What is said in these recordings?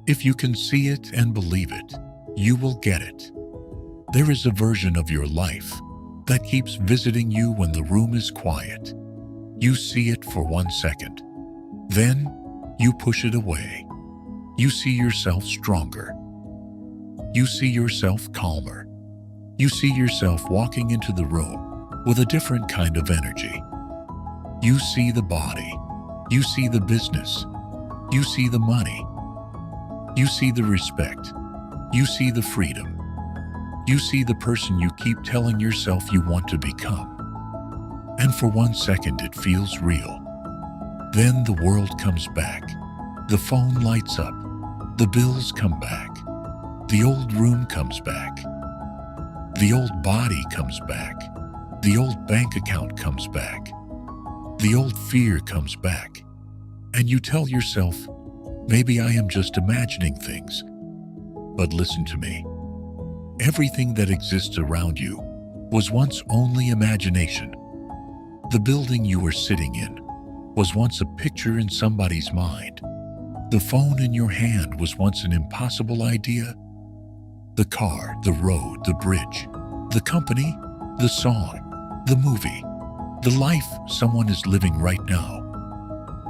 If you can see it and believe it, you will get it. There is a version of your life that keeps visiting you when the room is quiet. You see it for 1 second. Then you push it away. You see yourself stronger. You see yourself calmer. You see yourself walking into the room with a different kind of energy. You see the body. You see the business. You see the money. You see the respect. You see the freedom. You see the person you keep telling yourself you want to become. And for 1 second it feels real. Then the world comes back. The phone lights up. The bills come back. The old room comes back. The old body comes back. The old bank account comes back. The old fear comes back. And you tell yourself, maybe I am just imagining things. But listen to me. Everything that exists around you was once only imagination. The building you were sitting in was once a picture in somebody's mind. The phone in your hand was once an impossible idea. The car, the road, the bridge, the company, the song, the movie, the life someone is living right now.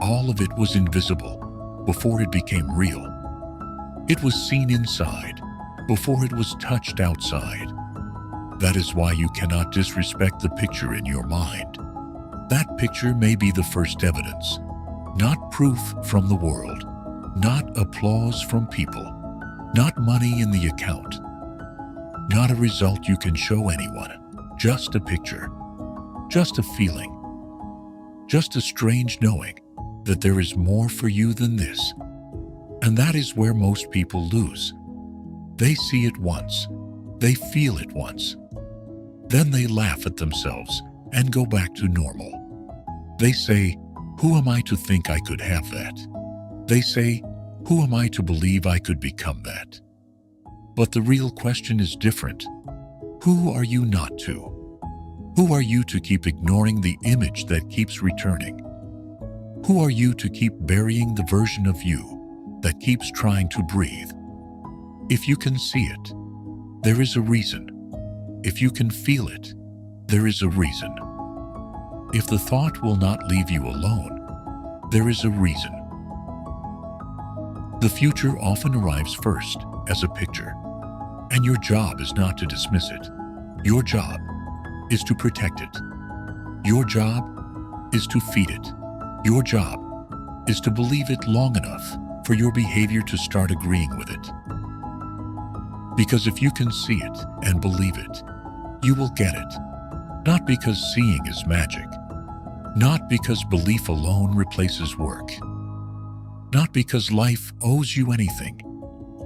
All of it was invisible before it became real. It was seen inside before it was touched outside. That is why you cannot disrespect the picture in your mind. That picture may be the first evidence, not proof from the world, not applause from people, not money in the account, not a result you can show anyone, just a picture, just a feeling, just a strange knowing that there is more for you than this. And that is where most people lose. They see it once, they feel it once, then they laugh at themselves and go back to normal. They say, who am I to think I could have that? They say, who am I to believe I could become that? But the real question is different. Who are you not to? Who are you to keep ignoring the image that keeps returning? Who are you to keep burying the version of you that keeps trying to breathe? If you can see it, there is a reason. If you can feel it, there is a reason. If the thought will not leave you alone, there is a reason. The future often arrives first as a picture, and your job is not to dismiss it. Your job is to protect it. Your job is to feed it. Your job is to believe it long enough for your behavior to start agreeing with it. Because if you can see it and believe it, you will get it. Not because seeing is magic. Not because belief alone replaces work. Not because life owes you anything.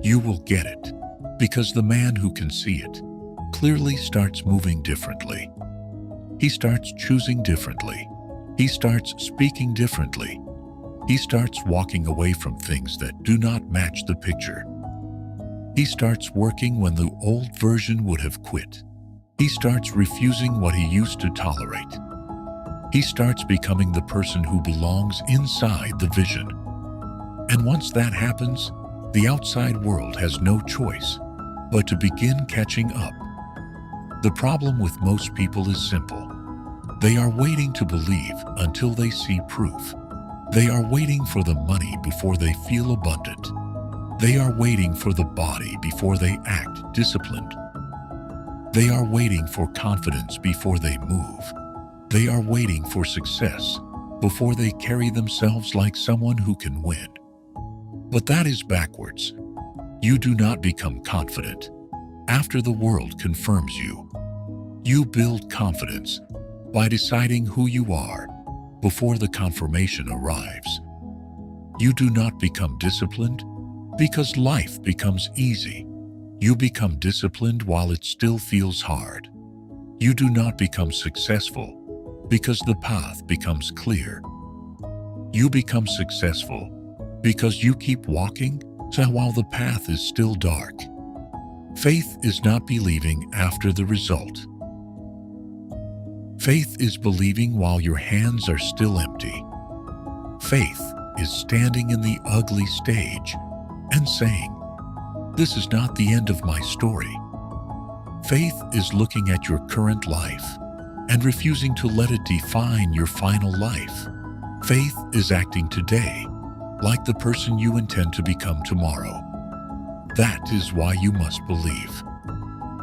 You will get it because the man who can see it clearly starts moving differently. He starts choosing differently. He starts speaking differently. He starts walking away from things that do not match the picture. He starts working when the old version would have quit. He starts refusing what he used to tolerate. He starts becoming the person who belongs inside the vision. And once that happens, the outside world has no choice but to begin catching up. The problem with most people is simple. They are waiting to believe until they see proof. They are waiting for the money before they feel abundant. They are waiting for the body before they act disciplined. They are waiting for confidence before they move. They are waiting for success before they carry themselves like someone who can win. But that is backwards. You do not become confident after the world confirms you. You build confidence by deciding who you are before the confirmation arrives. You do not become disciplined because life becomes easy. You become disciplined while it still feels hard. You do not become successful because the path becomes clear. You become successful because you keep walking while the path is still dark. Faith is not believing after the result. Faith is believing while your hands are still empty. Faith is standing in the ugly stage and saying, "This is not the end of my story." Faith is looking at your current life and refusing to let it define your final life. Faith is acting today like the person you intend to become tomorrow. That is why you must believe.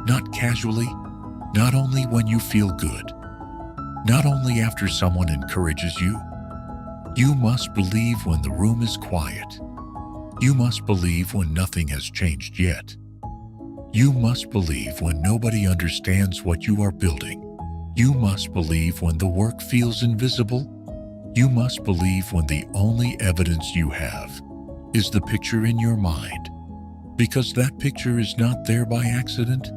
Not casually, not only when you feel good, not only after someone encourages you. You must believe when the room is quiet. You must believe when nothing has changed yet. You must believe when nobody understands what you are building. You must believe when the work feels invisible. You must believe when the only evidence you have is the picture in your mind, because that picture is not there by accident.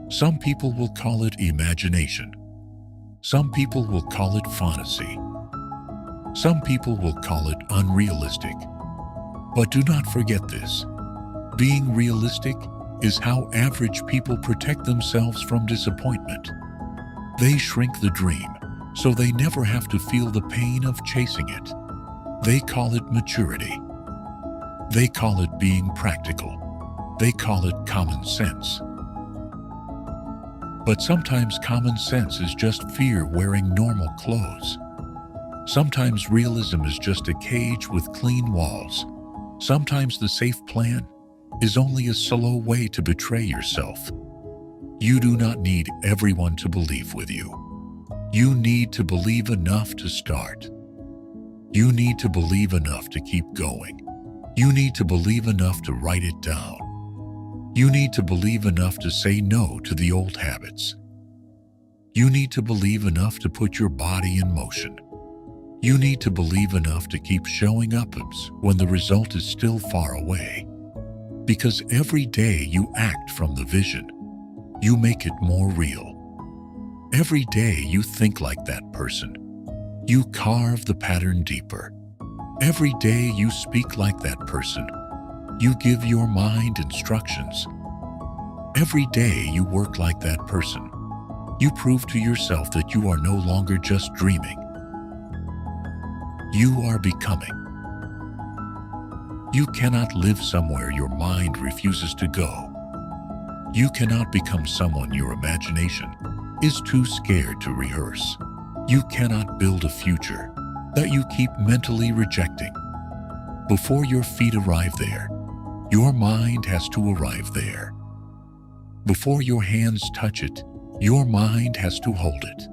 Some people will call it imagination. Some people will call it fantasy. Some people will call it unrealistic. But do not forget this. Being realistic is how average people protect themselves from disappointment. They shrink the dream so they never have to feel the pain of chasing it. They call it maturity. They call it being practical. They call it common sense. But sometimes common sense is just fear wearing normal clothes. Sometimes realism is just a cage with clean walls. Sometimes the safe plan is only a slow way to betray yourself. You do not need everyone to believe with you. You need to believe enough to start. You need to believe enough to keep going. You need to believe enough to write it down. You need to believe enough to say no to the old habits. You need to believe enough to put your body in motion. You need to believe enough to keep showing up when the result is still far away. Because every day you act from the vision, you make it more real. Every day you think like that person, you carve the pattern deeper. Every day you speak like that person, you give your mind instructions. Every day you work like that person, you prove to yourself that you are no longer just dreaming. You are becoming. You cannot live somewhere your mind refuses to go. You cannot become someone your imagination is too scared to rehearse. You cannot build a future that you keep mentally rejecting. Before your feet arrive there, your mind has to arrive there. Before your hands touch it, your mind has to hold it.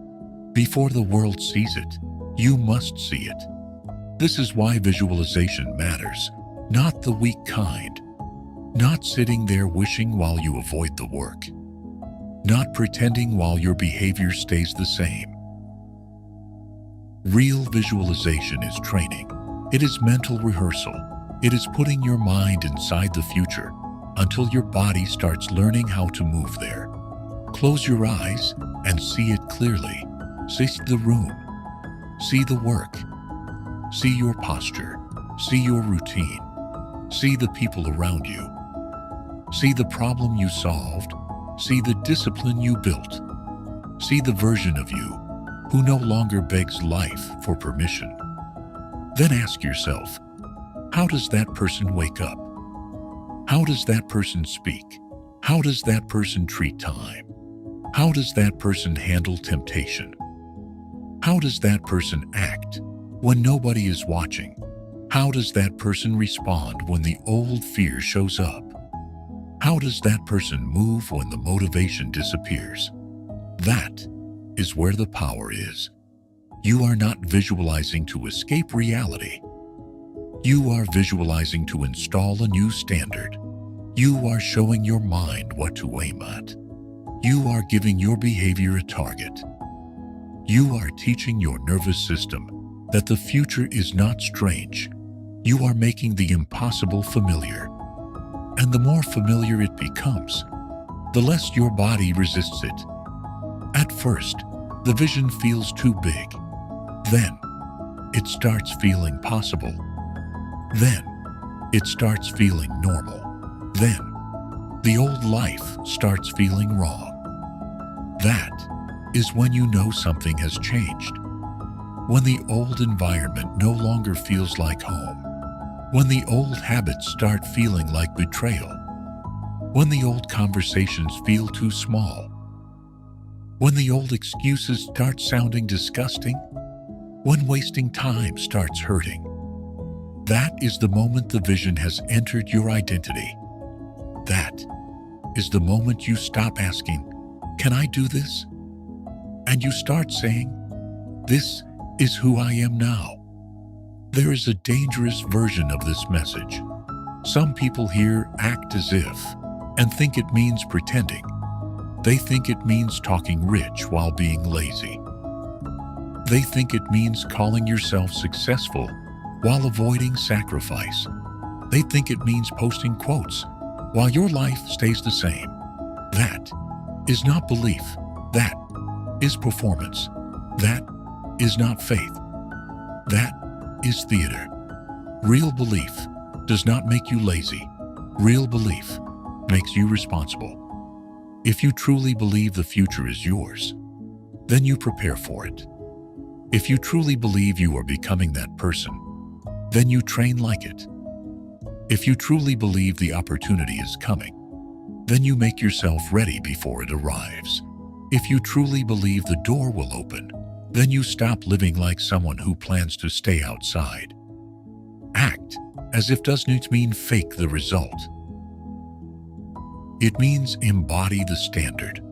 Before the world sees it, you must see it. This is why visualization matters, not the weak kind. Not sitting there wishing while you avoid the work. Not pretending while your behavior stays the same. Real visualization is training. It is mental rehearsal. It is putting your mind inside the future until your body starts learning how to move there. Close your eyes and see it clearly. See the room. See the work. See your posture. See your routine. See the people around you. See the problem you solved. See the discipline you built. See the version of you who no longer begs life for permission. Then ask yourself, how does that person wake up? How does that person speak? How does that person treat time? How does that person handle temptation? How does that person act when nobody is watching? How does that person respond when the old fear shows up? How does that person move when the motivation disappears? That is where the power is. You are not visualizing to escape reality. You are visualizing to install a new standard. You are showing your mind what to aim at. You are giving your behavior a target. You are teaching your nervous system that the future is not strange. You are making the impossible familiar. And the more familiar it becomes, the less your body resists it. At first, the vision feels too big. Then, it starts feeling possible. Then, it starts feeling normal. Then, the old life starts feeling wrong. That is when you know something has changed. When the old environment no longer feels like home. When the old habits start feeling like betrayal. When the old conversations feel too small. When the old excuses start sounding disgusting. When wasting time starts hurting. That is the moment the vision has entered your identity. That is the moment you stop asking, "Can I do this?" And you start saying, "This is who I am now." There is a dangerous version of this message. Some people hear "act as if" and think it means pretending. They think it means talking rich while being lazy. They think it means calling yourself successful while avoiding sacrifice. They think it means posting quotes while your life stays the same. That is not belief. That is performance. That is not faith. That is theater. Real belief does not make you lazy. Real belief makes you responsible. If you truly believe the future is yours, then you prepare for it. If you truly believe you are becoming that person, then you train like it. If you truly believe the opportunity is coming, then you make yourself ready before it arrives. If you truly believe the door will open, then you stop living like someone who plans to stay outside. Act as if does not mean fake the result. It means embody the standard.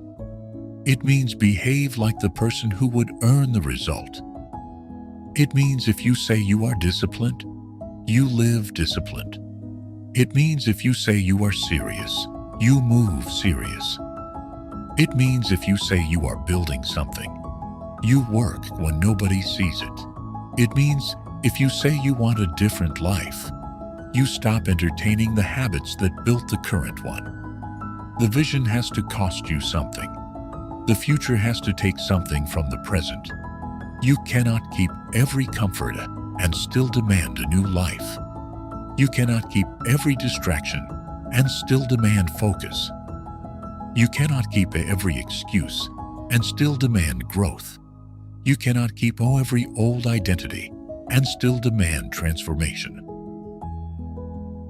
It means behave like the person who would earn the result. It means if you say you are disciplined, you live disciplined. It means if you say you are serious, you move serious. It means if you say you are building something, you work when nobody sees it. It means if you say you want a different life, you stop entertaining the habits that built the current one. The vision has to cost you something. The future has to take something from the present. You cannot keep every comfort and still demand a new life. You cannot keep every distraction and still demand focus. You cannot keep every excuse and still demand growth. You cannot keep every old identity and still demand transformation.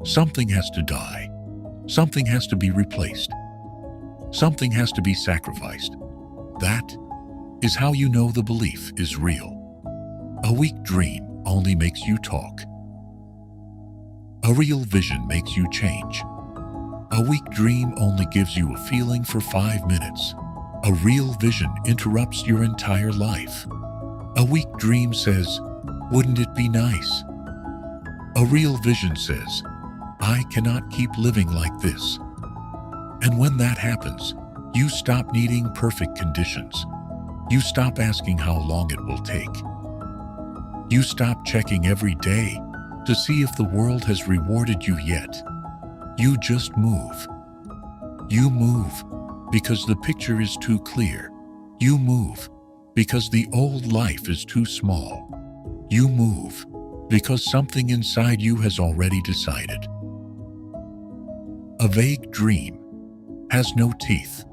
Something has to die. Something has to be replaced. Something has to be sacrificed. That is how you know the belief is real. A weak dream only makes you talk. A real vision makes you change. A weak dream only gives you a feeling for 5 minutes. A real vision interrupts your entire life. A weak dream says, "Wouldn't it be nice?" A real vision says, "I cannot keep living like this." And when that happens, you stop needing perfect conditions. You stop asking how long it will take. You stop checking every day to see if the world has rewarded you yet. You just move. You move because the picture is too clear. You move because the old life is too small. You move because something inside you has already decided. A vague dream has no teeth.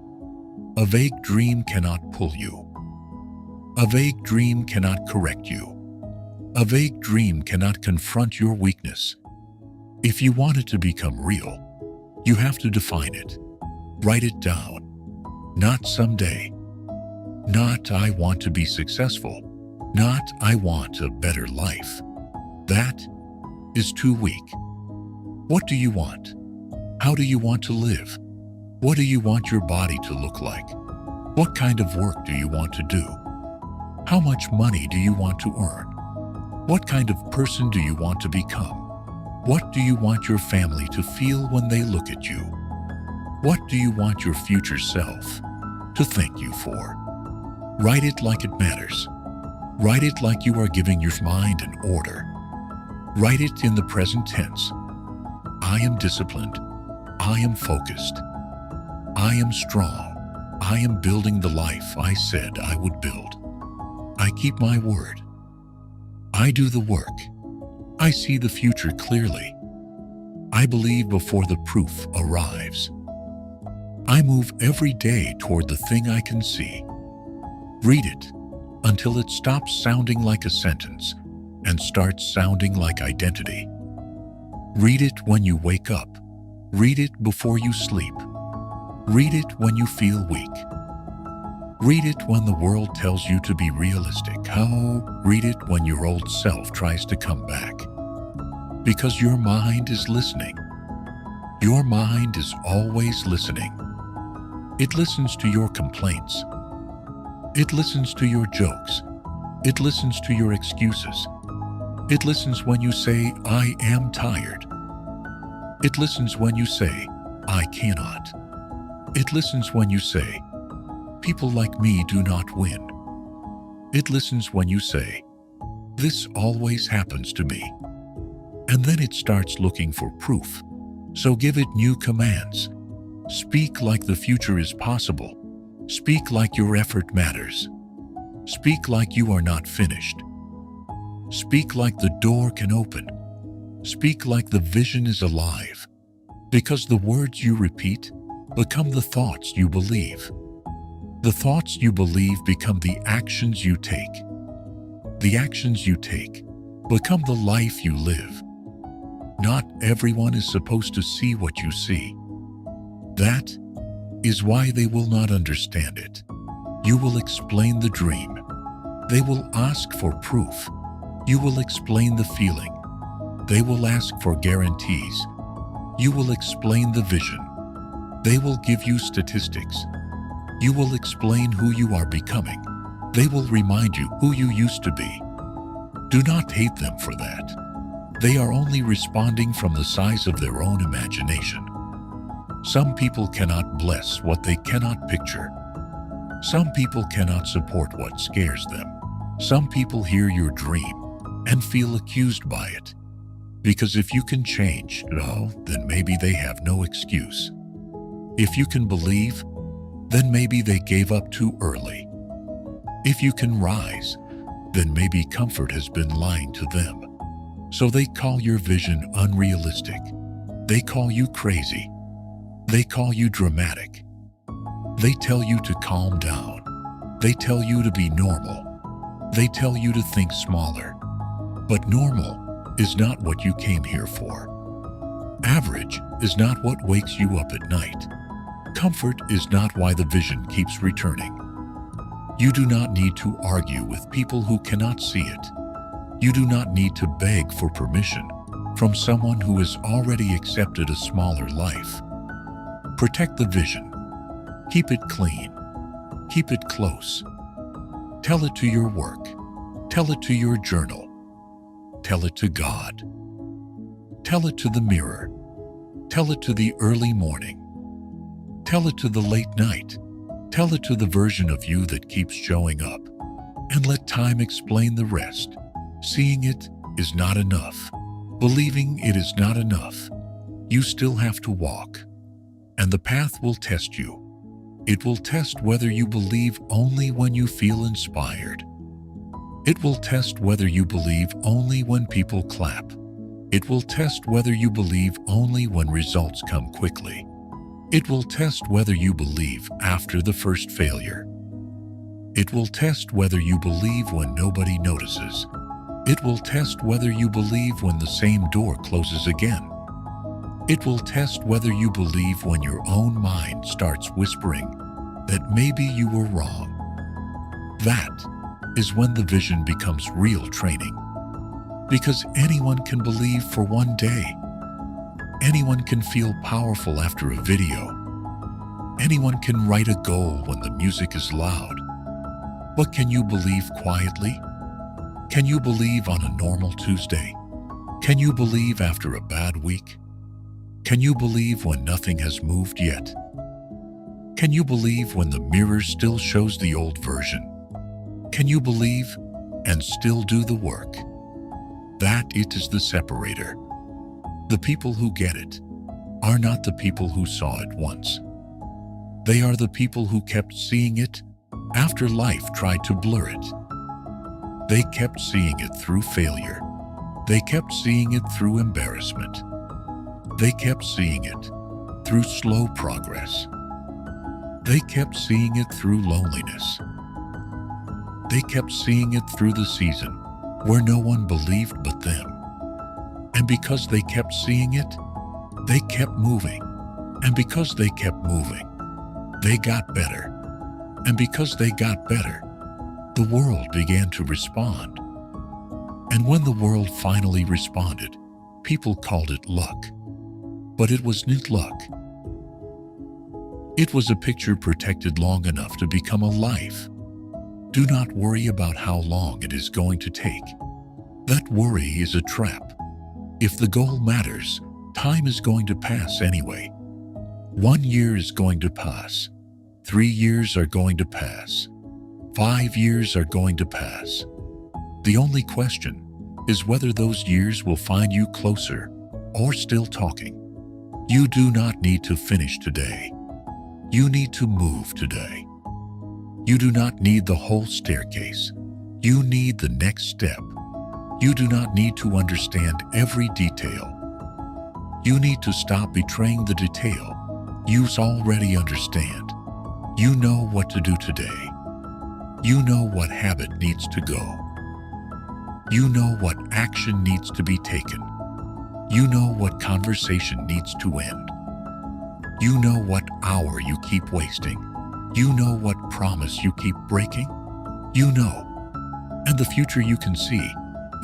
A vague dream cannot pull you. A vague dream cannot correct you. A vague dream cannot confront your weakness. If you want it to become real, you have to define it. Write it down. Not someday. Not "I want to be successful." Not "I want a better life." That is too weak. What do you want? How do you want to live? What do you want your body to look like? What kind of work do you want to do? How much money do you want to earn? What kind of person do you want to become? What do you want your family to feel when they look at you? What do you want your future self to thank you for? Write it like it matters. Write it like you are giving your mind an order. Write it in the present tense. I am disciplined. I am focused. I am strong. I am building the life I said I would build. I keep my word. I do the work. I see the future clearly. I believe before the proof arrives. I move every day toward the thing I can see. Read it until it stops sounding like a sentence and starts sounding like identity. Read it when you wake up. Read it before you sleep. Read it when you feel weak. Read it when the world tells you to be realistic. Read it when your old self tries to come back. Because your mind is listening. Your mind is always listening. It listens to your complaints. It listens to your jokes. It listens to your excuses. It listens when you say, I am tired. It listens when you say, I cannot. It listens when you say, people like me do not win. It listens when you say, this always happens to me. And then it starts looking for proof. So give it new commands. Speak like the future is possible. Speak like your effort matters. Speak like you are not finished. Speak like the door can open. Speak like the vision is alive. Because the words you repeat become the thoughts you believe. The thoughts you believe become the actions you take. The actions you take become the life you live. Not everyone is supposed to see what you see. That is why they will not understand it. You will explain the dream. They will ask for proof. You will explain the feeling. They will ask for guarantees. You will explain the vision. They will give you statistics. You will explain who you are becoming. They will remind you who you used to be. Do not hate them for that. They are only responding from the size of their own imagination. Some people cannot bless what they cannot picture. Some people cannot support what scares them. Some people hear your dream and feel accused by it. Because if you can change, then maybe they have no excuse. If you can believe, then maybe they gave up too early. If you can rise, then maybe comfort has been lying to them. So they call your vision unrealistic. They call you crazy. They call you dramatic. They tell you to calm down. They tell you to be normal. They tell you to think smaller. But normal is not what you came here for. Average is not what wakes you up at night. Comfort is not why the vision keeps returning. You do not need to argue with people who cannot see it. You do not need to beg for permission from someone who has already accepted a smaller life. Protect the vision. Keep it clean. Keep it close. Tell it to your work. Tell it to your journal. Tell it to God. Tell it to the mirror. Tell it to the early morning. Tell it to the late night. Tell it to the version of you that keeps showing up. And let time explain the rest. Seeing it is not enough. Believing it is not enough. You still have to walk. And the path will test you. It will test whether you believe only when you feel inspired. It will test whether you believe only when people clap. It will test whether you believe only when results come quickly. It will test whether you believe after the first failure. It will test whether you believe when nobody notices. It will test whether you believe when the same door closes again. It will test whether you believe when your own mind starts whispering that maybe you were wrong. That is when the vision becomes real training. Because anyone can believe for one day. Anyone can feel powerful after a video. Anyone can write a goal when the music is loud. But can you believe quietly? Can you believe on a normal Tuesday? Can you believe after a bad week? Can you believe when nothing has moved yet? Can you believe when the mirror still shows the old version? Can you believe and still do the work? That it is the separator. The people who get it are not the people who saw it once. They are the people who kept seeing it after life tried to blur it. They kept seeing it through failure. They kept seeing it through embarrassment. They kept seeing it through slow progress. They kept seeing it through loneliness. They kept seeing it through the season where no one believed but them. And because they kept seeing it, they kept moving. And because they kept moving, they got better. And because they got better, the world began to respond. And when the world finally responded, people called it luck. But it wasn't luck. It was a picture protected long enough to become a life. Do not worry about how long it is going to take. That worry is a trap. If the goal matters, time is going to pass anyway. 1 year is going to pass. 3 years are going to pass. 5 years are going to pass. The only question is whether those years will find you closer or still talking. You do not need to finish today. You need to move today. You do not need the whole staircase. You need the next step. You do not need to understand every detail. You need to stop betraying the detail you already understand. You know what to do today. You know what habit needs to go. You know what action needs to be taken. You know what conversation needs to end. You know what hour you keep wasting. You know what promise you keep breaking. You know. And the future you can see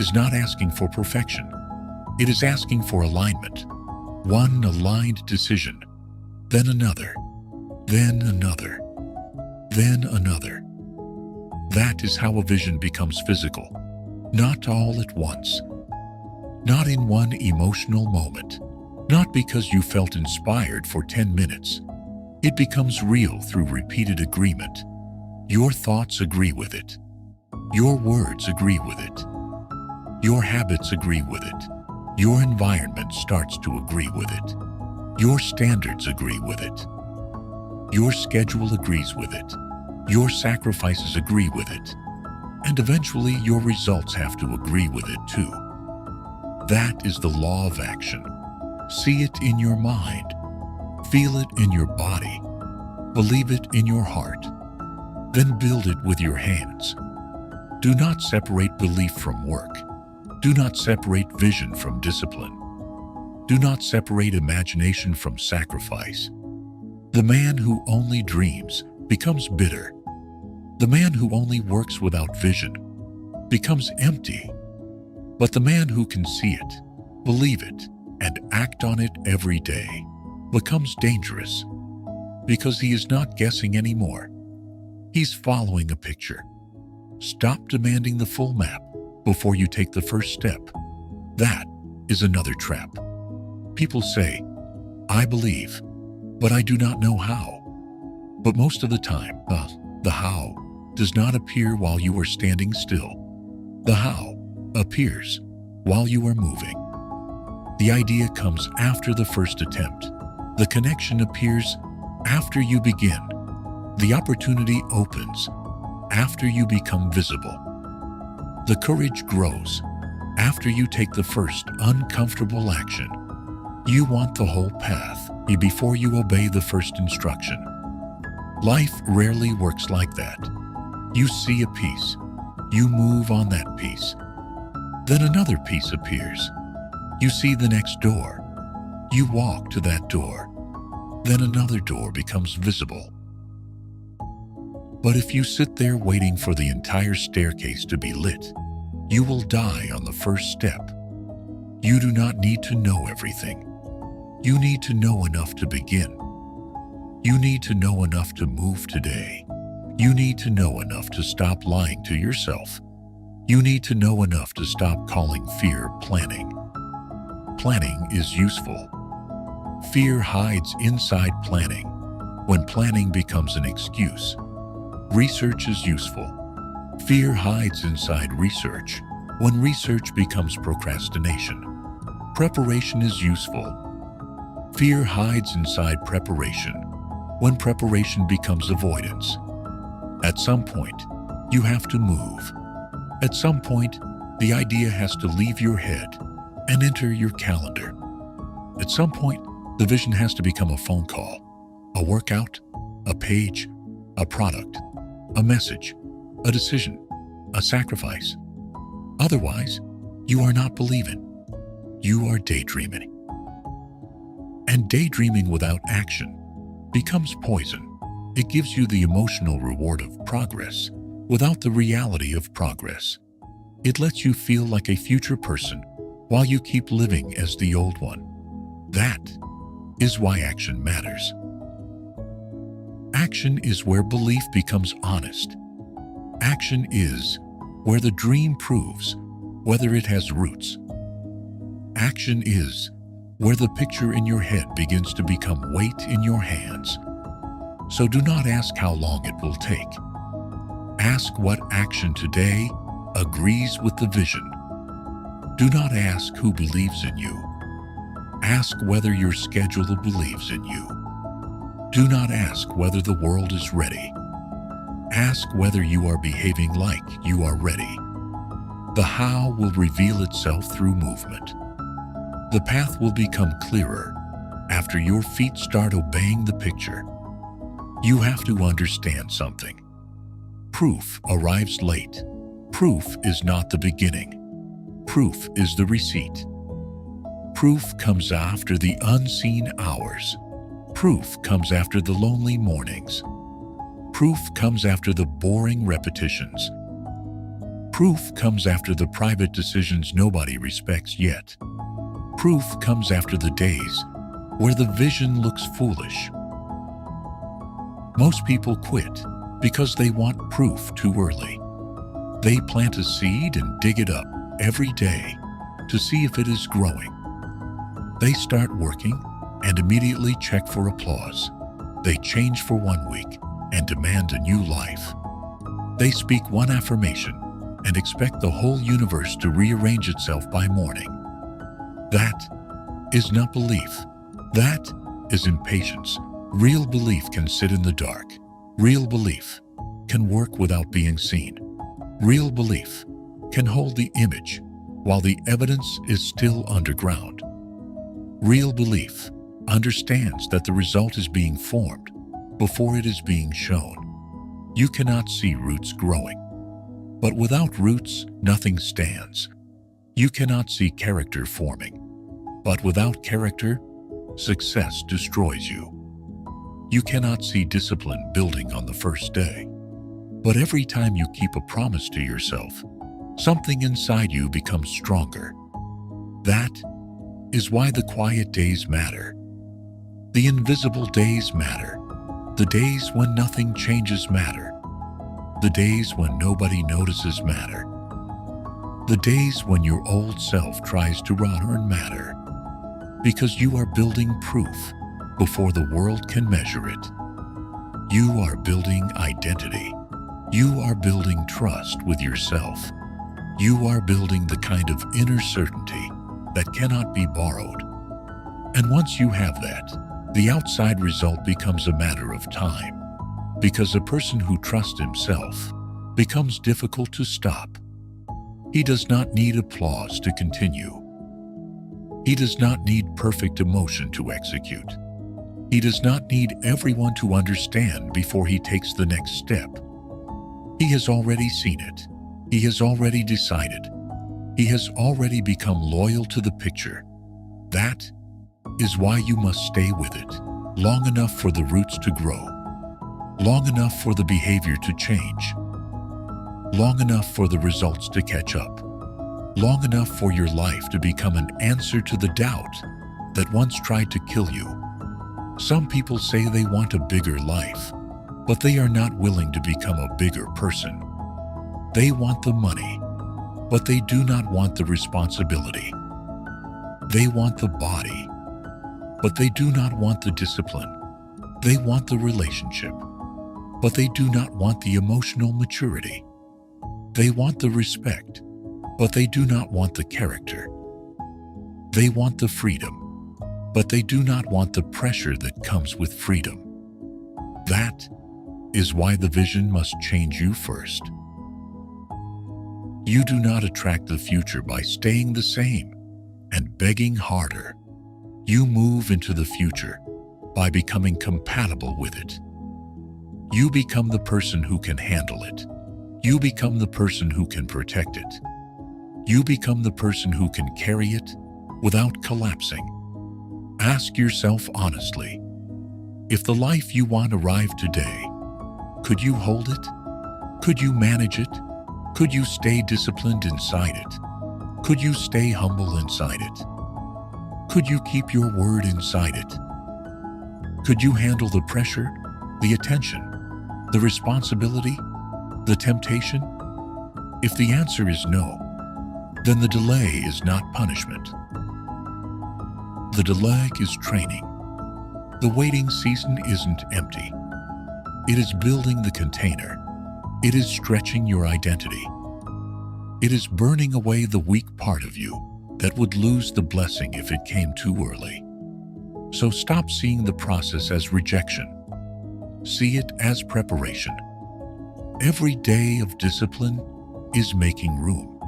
is not asking for perfection. It is asking for alignment. One aligned decision, then another, then another, then another. That is how a vision becomes physical. Not all at once. Not in one emotional moment. Not because you felt inspired for 10 minutes. It becomes real through repeated agreement. Your thoughts agree with it. Your words agree with it. Your habits agree with it. Your environment starts to agree with it. Your standards agree with it. Your schedule agrees with it. Your sacrifices agree with it. And eventually your results have to agree with it too. That is the law of action. See it in your mind. Feel it in your body. Believe it in your heart. Then build it with your hands. Do not separate belief from work. Do not separate vision from discipline. Do not separate imagination from sacrifice. The man who only dreams becomes bitter. The man who only works without vision becomes empty. But the man who can see it, believe it, and act on it every day becomes dangerous because he is not guessing anymore. He's following a picture. Stop demanding the full map before you take the first step. That is another trap. People say, I believe, but I do not know how. But most of the time, the how does not appear while you are standing still. The how appears while you are moving. The idea comes after the first attempt. The connection appears after you begin. The opportunity opens after you become visible. The courage grows after you take the first uncomfortable action. You want the whole path before you obey the first instruction. Life rarely works like that. You see a piece. You move on that piece. Then another piece appears. You see the next door. You walk to that door. Then another door becomes visible. But if you sit there waiting for the entire staircase to be lit, you will die on the first step. You do not need to know everything. You need to know enough to begin. You need to know enough to move today. You need to know enough to stop lying to yourself. You need to know enough to stop calling fear planning. Planning is useful. Fear hides inside planning. When planning becomes an excuse, research is useful. Fear hides inside research. When research becomes procrastination, preparation is useful. Fear hides inside preparation. When preparation becomes avoidance, at some point, you have to move. At some point, the idea has to leave your head and enter your calendar. At some point, the vision has to become a phone call, a workout, a page, a product, a message, a decision, a sacrifice. Otherwise, you are not believing. you are daydreaming. And daydreaming without action becomes poison. It gives you the emotional reward of progress without the reality of progress. It lets you feel like a future person while you keep living as the old one. That is why action matters. Action is where belief becomes honest. Action is where the dream proves whether it has roots. Action is where the picture in your head begins to become weight in your hands. So do not ask how long it will take. Ask what action today agrees with the vision. Do not ask who believes in you. Ask whether your schedule believes in you. Do not ask whether the world is ready. Ask whether you are behaving like you are ready. The how will reveal itself through movement. The path will become clearer after your feet start obeying the picture. You have to understand something. Proof arrives late. Proof is not the beginning. Proof is the receipt. Proof comes after the unseen hours. Proof comes after the lonely mornings. Proof comes after the boring repetitions. Proof comes after the private decisions nobody respects yet. Proof comes after the days where the vision looks foolish. Most people quit because they want proof too early. They plant a seed and dig it up every day to see if it is growing. They start working and immediately check for applause. They change for 1 week and demand a new life. They speak one affirmation and expect the whole universe to rearrange itself by morning. That is not belief. That is impatience. Real belief can sit in the dark. Real belief can work without being seen. Real belief can hold the image while the evidence is still underground. Real belief understands that the result is being formed before it is being shown. You cannot see roots growing, but without roots, nothing stands. You cannot see character forming, but without character, success destroys you. You cannot see discipline building on the first day, but every time you keep a promise to yourself, something inside you becomes stronger. That is why the quiet days matter. The invisible days matter. The days when nothing changes matter. The days when nobody notices matter. The days when your old self tries to run matter. Because you are building proof before the world can measure it. You are building identity. You are building trust with yourself. You are building the kind of inner certainty that cannot be borrowed. And once you have that, the outside result becomes a matter of time, because a person who trusts himself becomes difficult to stop. He does not need applause to continue. He does not need perfect emotion to execute. He does not need everyone to understand before he takes the next step. He has already seen it. He has already decided. He has already become loyal to the picture. That is why you must stay with it long enough for the roots to grow, long enough for the behavior to change, long enough for the results to catch up, long enough for your life to become an answer to the doubt that once tried to kill you. Some people say they want a bigger life, but they are not willing to become a bigger person. They want the money, but they do not want the responsibility. They want the body, but they do not want the discipline. They want the relationship, but they do not want the emotional maturity. They want the respect, but they do not want the character. They want the freedom, but they do not want the pressure that comes with freedom. That is why the vision must change you first. You do not attract the future by staying the same and begging harder. You move into the future by becoming compatible with it. You become the person who can handle it. You become the person who can protect it. You become the person who can carry it without collapsing. Ask yourself honestly, if the life you want arrived today, could you hold it? Could you manage it? Could you stay disciplined inside it? Could you stay humble inside it? Could you keep your word inside it? Could you handle the pressure, the attention, the responsibility, the temptation? If the answer is no, then the delay is not punishment. The delay is training. The waiting season isn't empty. It is building the container. It is stretching your identity. It is burning away the weak part of you that would lose the blessing if it came too early. So stop seeing the process as rejection. See it as preparation. Every day of discipline is making room.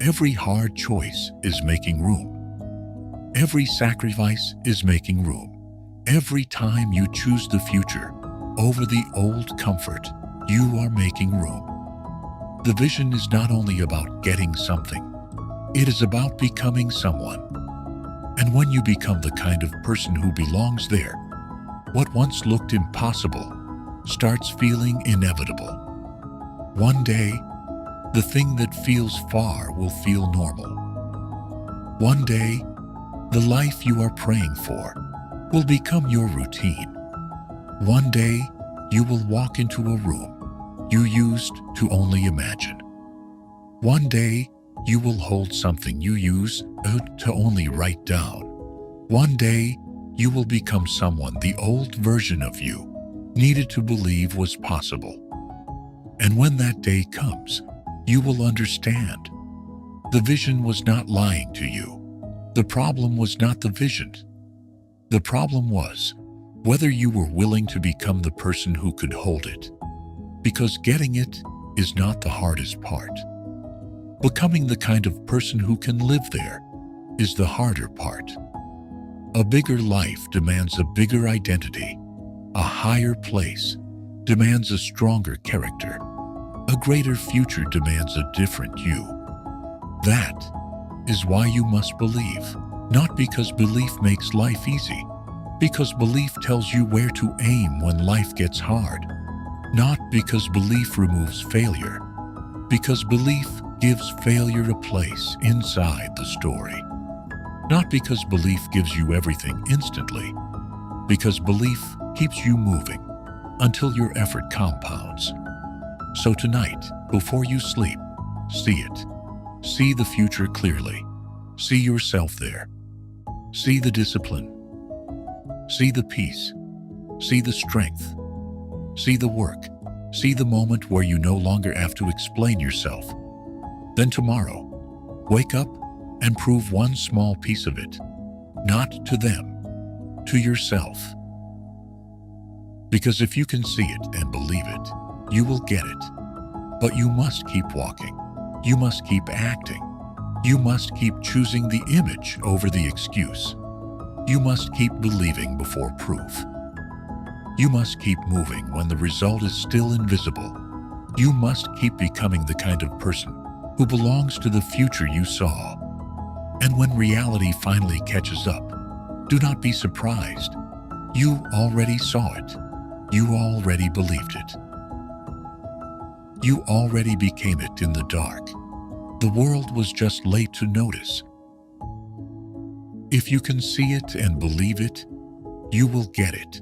Every hard choice is making room. Every sacrifice is making room. Every time you choose the future over the old comfort, you are making room. The vision is not only about getting something, it is about becoming someone. And when you become the kind of person who belongs there, what once looked impossible starts feeling inevitable. One day, the thing that feels far will feel normal. One day, the life you are praying for will become your routine. One day, you will walk into a room you used to only imagine. One day, you will hold something you used to only write down. One day, you will become someone the old version of you needed to believe was possible. And when that day comes, you will understand. The vision was not lying to you. The problem was not the vision. The problem was whether you were willing to become the person who could hold it. Because getting it is not the hardest part. Becoming the kind of person who can live there is the harder part. A bigger life demands a bigger identity. A higher place demands a stronger character. A greater future demands a different you. That is why you must believe, not because belief makes life easy, because belief tells you where to aim when life gets hard, not because belief removes failure, because belief gives failure a place inside the story. Not because belief gives you everything instantly, because belief keeps you moving until your effort compounds. So tonight, before you sleep, see it. See the future clearly. See yourself there. See the discipline. See the peace. See the strength. See the work. See the moment where you no longer have to explain yourself. Then tomorrow, wake up and prove one small piece of it, not to them, to yourself. Because if you can see it and believe it, you will get it. But you must keep walking. You must keep acting. You must keep choosing the image over the excuse. You must keep believing before proof. You must keep moving when the result is still invisible. You must keep becoming the kind of person who belongs to the future you saw. And when reality finally catches up, do not be surprised. You already saw it. You already believed it. You already became it in the dark. The world was just late to notice. If you can see it and believe it, you will get it.